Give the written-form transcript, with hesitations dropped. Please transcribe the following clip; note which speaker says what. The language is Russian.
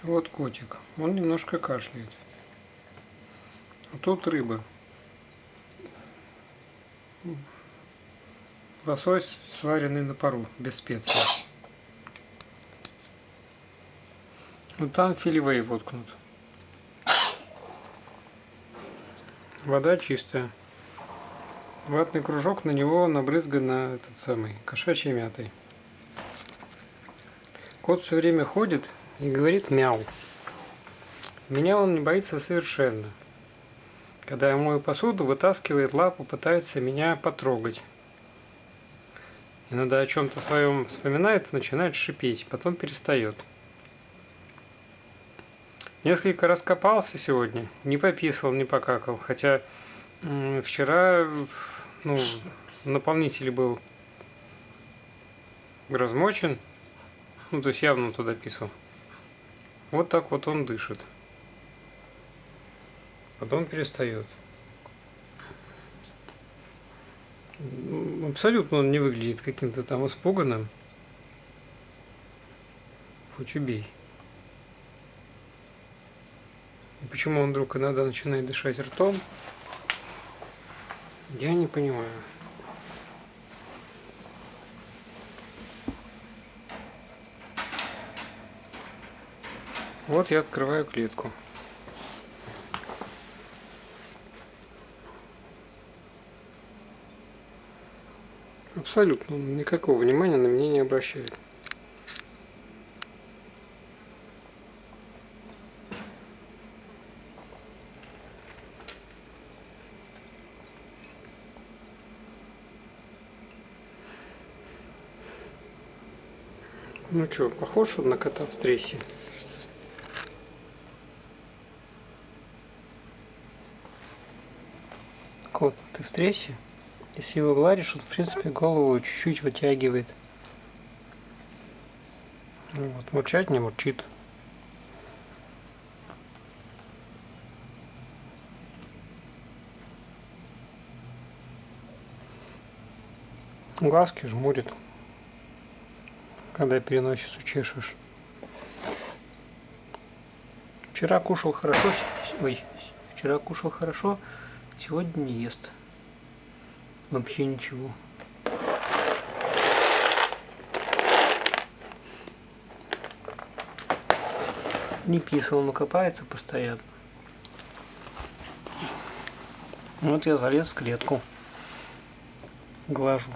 Speaker 1: Вот котик. Он немножко кашляет. А тут рыба. Лосось, сваренный на пару, без специй. Вот там филивей воткнут. Вода чистая. Ватный кружок, на него набрызгано этот самый кошачьей мятой. Кот все время ходит и говорит мяу. Меня он не боится совершенно. Когда я мою посуду, вытаскивает лапу, пытается меня потрогать. Иногда о чем-то своем вспоминает, начинает шипеть, потом перестает. Несколько раз копался сегодня, не пописал, не покакал, хотя вчера наполнитель был размочен, то есть явно туда писал. Вот так вот он дышит. Потом перестает. Абсолютно он не выглядит каким-то там испуганным. Хоть убей. И почему он вдруг иногда начинает дышать ртом, я не понимаю. Вот я открываю клетку. Абсолютно никакого внимания на меня не обращает. Ну что, похож он на кота в стрессе? Кот, ты в стрессе? Если его гладишь, он в принципе голову чуть-чуть вытягивает. Вот, мурчать не мурчит. Глазки жмурит, когда переносицу чешешь. Вчера кушал хорошо, сегодня не ест. Вообще ничего. Не писал, но копается постоянно. Вот я залез в клетку. Глажу.